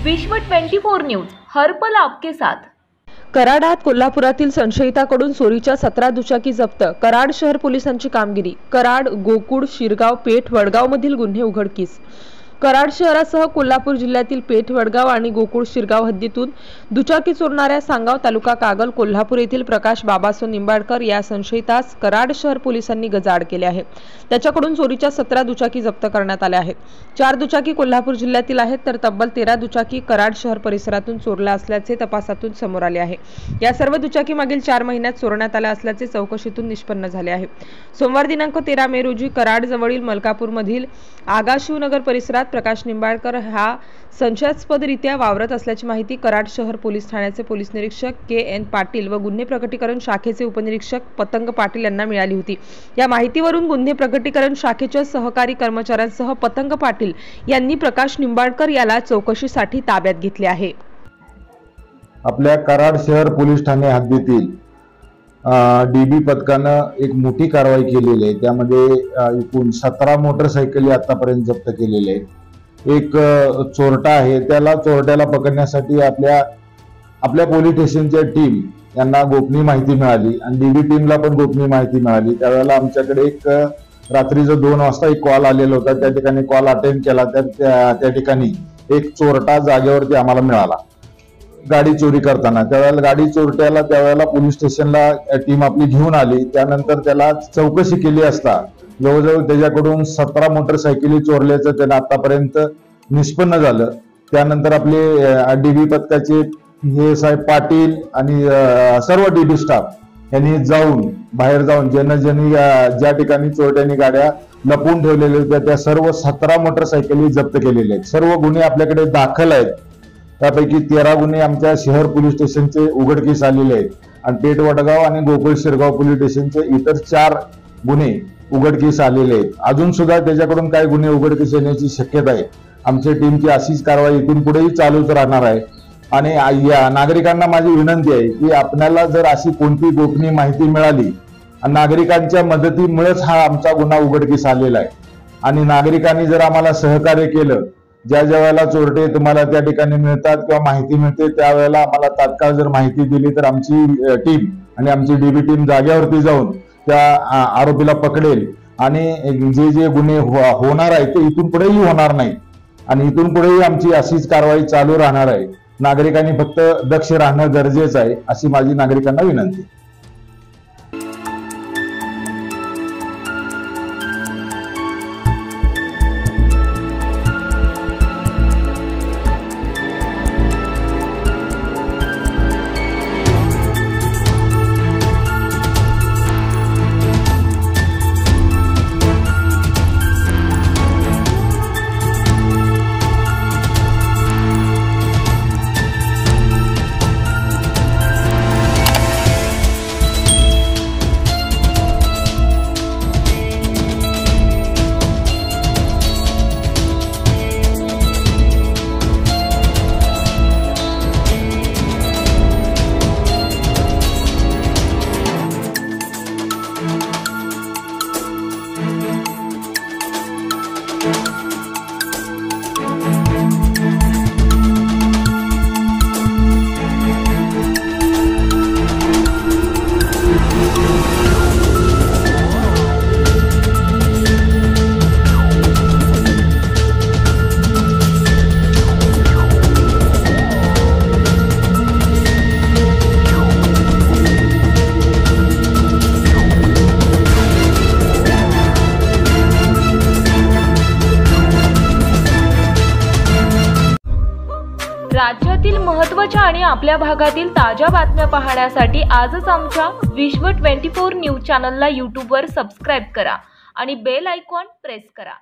विश्व 24 न्यूज हर पल आपके साथ। कराडात कोल्हापुरातील संशयिताकडून चोरीच्या 17 दुचाकी जप्त। कराड शहर पोलिसांची कामगिरी। कराड, गोकुळ, शिरगाव, पेठ, वडगाव मधील गुन्हे उघडकीस। कराड शहरासह कोल्हापूर जिल्ह्यातील पेठ, वडगाव आणि गोकुळ, शिरगाव हद्दीतून दुचाकी चोरणाऱ्या सांगाव तालुका कागल, कोल्हापूर येथील प्रकाश बाबासो निंबाळकर या संशयितास कराड शहर पोलिसांनी गजाआड केले आहे। त्याच्याकडून चोरीच्या 17 दुचाकी जप्त करण्यात आल्या आहेत। 4 दुचाकी कोल्हापूर जिल्ह्यातील आहेत तर तब्बल 13 दुचाकी कराड शहर परिसरातून चोरल्या असल्याचे तपासातून समोर आले आहे। या सर्व दुचाकी मागील 4 महिन्यात चोरण्यात आल्या असल्याचे चौकशीतून निष्पन्न झाले आहे। सोमवार दिनांक 13 मे रोजी कराड जवळील मलकापूर मधील आगा शिवनगर परिसरात प्रकाश निंबाळकर हा संशयास्पदरित्या वावरत असल्याची माहिती कराड शहर पोलीस ठाण्याचे पोलीस निरीक्षक के.एन. पाटील व गुन्हे प्रकटीकरण शाखेचे उपनिरीक्षक पतंग पाटील यांना मिळाली होती। या माहितीवरून गुन्हे प्रकटीकरण शाखेच्या सहकारी कर्मचाऱ्यांसह पतंग पाटील यांनी प्रकाश निंबाळकर याला चौकशीसाठी ताब्यात घेतले आहे। आपल्या कराड शहर पोलीस ठाणे हद्दीतील डीबी पथकानं एक मोठी कारवाई केलेली आहे। त्यामध्ये एकूण 17 मोटरसायकली आतापर्यंत जप्त केलेले आहेत। एक चोरटा आहे, त्याला चोरट्याला पकडण्यासाठी आपल्या पोलीस स्टेशनच्या टीम यांना गोपनीय माहिती मिळाली आणि डीबी टीमला पण गोपनीय माहिती मिळाली। त्यावेळेला आमच्याकडे एक रात्रीचं 2 वाजता एक कॉल आलेला होता। त्या ठिकाणी कॉल अटेंड केला तर त्या ठिकाणी एक चोरटा जागेवरती आम्हाला मिळाला गाडी चोरी करताना। त्यावेळेला गाडी चोरट्याला त्यावेळेला पोलीस स्टेशनला टीम आपली घेऊन आली। त्यानंतर त्याला चौकशी केली असता जवळजवळ त्याच्याकडून 17 मोटरसायकली चोरल्याचं त्याला आतापर्यंत निष्पन्न झालं। त्यानंतर आपले डीबी पथकाचे हे साहेब पाटील आणि सर्व डीबी स्टाफ यांनी बाहेर जाऊन ज्या ठिकाणी चोरट्यांनी गाड्या लपवून ठेवलेल्या होत्या त्या सर्व 17 मोटरसायकली जप्त केलेल्या आहेत। सर्व गुन्हे आपल्याकडे दाखल आहेत। त्यापैकी 13 गुन्हे आमच्या शहर पोलीस स्टेशनचे उघडकीस आलेले आहेत आणि पेठ, वडगाव आणि गोकुळ, शिरगाव पोलीस स्टेशनचे इतर 4 गुन्हे उघडकीस आलेले आहेत। अजून सुद्धा त्याच्याकडून काही गुन्हे उघडकीस येण्याची शक्यता आहे। आमच्या टीमची अशीच कारवाई इथून पुढेही चालूच राहणार आहे। आणि या नागरिकांना माझी विनंती आहे की आपल्याला जर अशी कोणती गोपनीय माहिती मिळाली आणि नागरिकांच्या मदतीमुळेच हा आमचा गुन्हा उघडकीस आलेला आहे आणि नागरिकांनी जर आम्हाला सहकार्य केलं, ज्या वेळेला चोरटे तुम्हाला त्या ठिकाणी मिळतात किंवा माहिती मिळते त्यावेळेला आम्हाला तात्काळ जर माहिती दिली तर आमची टीम आणि आमची डीबी टीम जागेवरती जाऊन त्या आरोपीला पकडेल आणि जे गुन्हे होणार आहे ते इथून पुढेही होणार नाही आणि इथून पुढेही आमची अशीच कारवाई चालू राहणार आहे। नागरिकांनी फक्त दक्ष राहणं गरजेचं आहे अशी माझी नागरिकांना विनंती। राज्यातील महत्त्वाच्या आणि आपल्या भागातील ताज्या बातम्या पाहण्यासाठी आजच आमच्या विश्व 24 न्यूज चॅनलला YouTube वर सबस्क्राइब करा आणि बेल आयकॉन प्रेस करा।